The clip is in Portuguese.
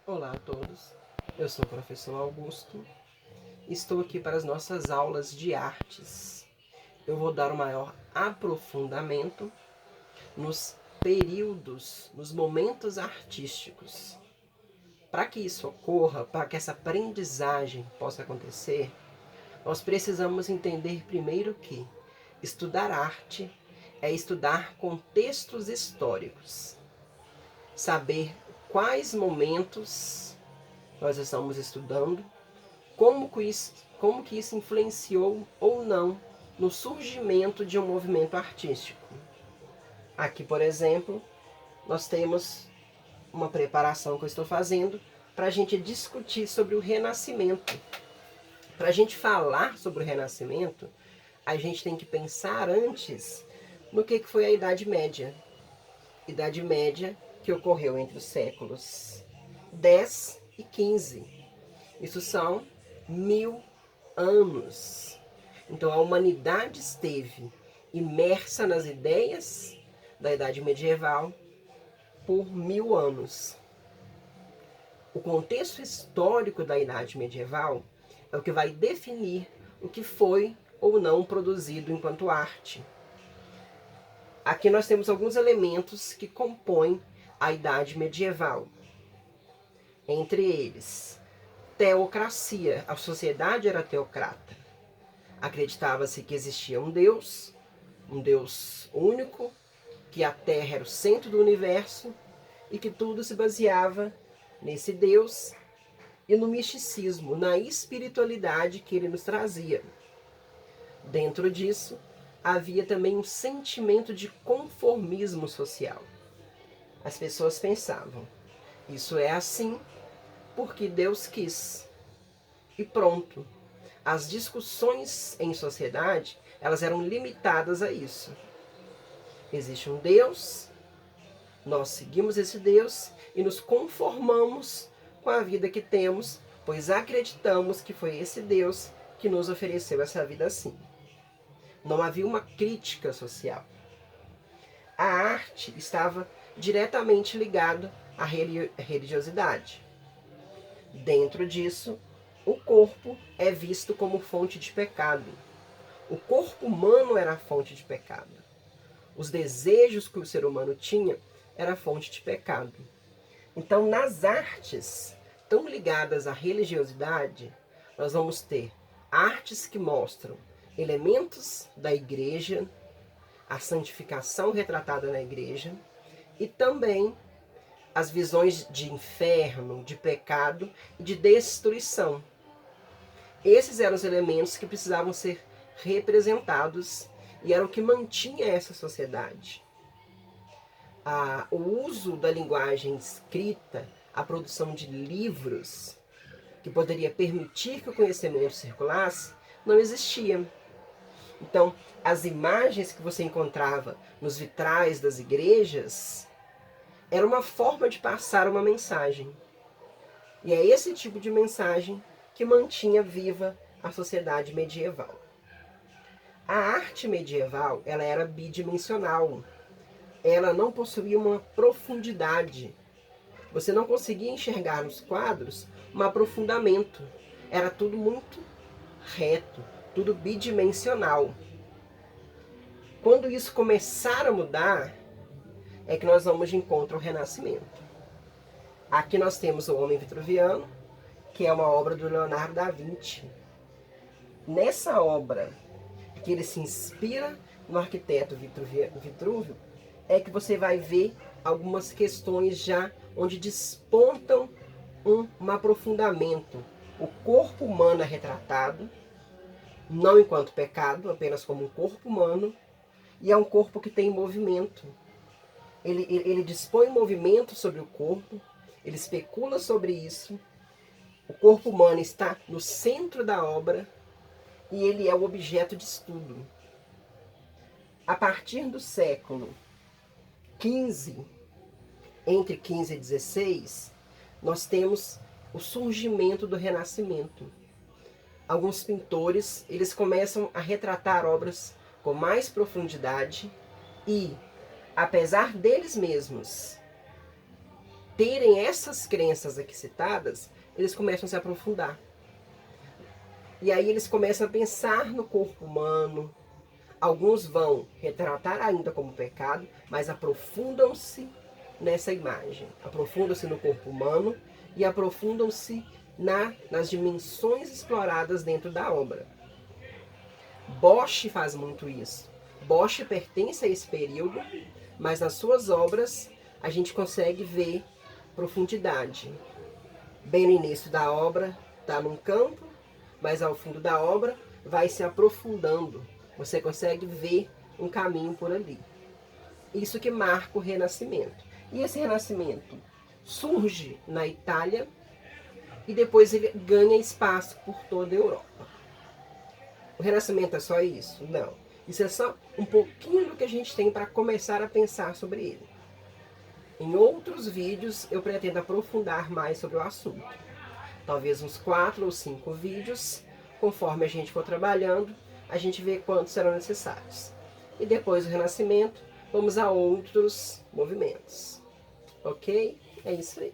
Olá a todos, eu sou o professor Augusto e estou aqui para as nossas aulas de artes. Eu vou dar um maior aprofundamento nos períodos, nos momentos artísticos. Para que isso ocorra, para que essa aprendizagem possa acontecer, nós precisamos entender primeiro que estudar arte é estudar contextos históricos, saber quais momentos nós estamos estudando, como que isso influenciou ou não no surgimento de um movimento artístico. Aqui, por exemplo, nós temos uma preparação que eu estou fazendo para a gente discutir sobre o Renascimento. Para a gente falar sobre o Renascimento, a gente tem que pensar antes no que foi a Idade Média. Idade Média que ocorreu entre os séculos 10 e 15. Isso são 1000 anos. Então a humanidade esteve imersa nas ideias da Idade Medieval por 1000 anos. O contexto histórico da Idade Medieval é o que vai definir o que foi ou não produzido enquanto arte. Aqui nós temos alguns elementos que compõem a Idade Medieval. Entre eles, teocracia. A sociedade era teocrata. Acreditava-se que existia um Deus único, que a Terra era o centro do universo e que tudo se baseava nesse Deus e no misticismo, na espiritualidade que ele nos trazia. Dentro disso, havia também um sentimento de conformismo social. As pessoas pensavam, isso é assim porque Deus quis. E pronto. As discussões em sociedade, elas eram limitadas a isso. Existe um Deus, nós seguimos esse Deus e nos conformamos com a vida que temos, pois acreditamos que foi esse Deus que nos ofereceu essa vida assim. Não havia uma crítica social. A arte estava diretamente ligada à religiosidade. Dentro disso, o corpo é visto como fonte de pecado. O corpo humano era a fonte de pecado. Os desejos que o ser humano tinha era fonte de pecado. Então, nas artes tão ligadas à religiosidade, nós vamos ter artes que mostram elementos da igreja, a santificação retratada na igreja, e também as visões de inferno, de pecado e de destruição. Esses eram os elementos que precisavam ser representados e era o que mantinha essa sociedade. O uso da linguagem escrita, a produção de livros, que poderia permitir que o conhecimento circulasse, não existia. Então, as imagens que você encontrava nos vitrais das igrejas era uma forma de passar uma mensagem. E é esse tipo de mensagem que mantinha viva a sociedade medieval. A arte medieval, ela era bidimensional. Ela não possuía uma profundidade. Você não conseguia enxergar nos quadros um aprofundamento. Era tudo muito reto, tudo bidimensional. Quando isso começar a mudar, é que nós vamos de encontro ao Renascimento. Aqui nós temos o Homem Vitruviano, que é uma obra do Leonardo da Vinci. Nessa obra, que ele se inspira no arquiteto Vitrúvio, é que você vai ver algumas questões já onde despontam um aprofundamento. O corpo humano é retratado, não enquanto pecado, apenas como um corpo humano, e é um corpo que tem movimento. Ele dispõe movimento sobre o corpo, ele especula sobre isso. O corpo humano está no centro da obra e ele é o objeto de estudo. A partir do século XV, entre 15 e 16, nós temos o surgimento do Renascimento. Alguns pintores, eles começam a retratar obras com mais profundidade e, apesar deles mesmos terem essas crenças aqui citadas, eles começam a se aprofundar. E aí eles começam a pensar no corpo humano. Alguns vão retratar ainda como pecado, mas aprofundam-se nessa imagem. Aprofundam-se no corpo humano e aprofundam-se nas dimensões exploradas dentro da obra. Bosch faz muito isso. Bosch pertence a esse período, mas nas suas obras a gente consegue ver profundidade. Bem no início da obra está num campo, mas ao fundo da obra vai se aprofundando. Você consegue ver um caminho por ali. Isso que marca o Renascimento. E esse Renascimento surge na Itália e depois ele ganha espaço por toda a Europa. O Renascimento é só isso? Não. Isso é só um pouquinho do que a gente tem para começar a pensar sobre ele. Em outros vídeos eu pretendo aprofundar mais sobre o assunto. Talvez uns 4 ou 5 vídeos, conforme a gente for trabalhando, a gente vê quantos serão necessários. E depois do Renascimento, vamos a outros movimentos. Ok? É isso aí.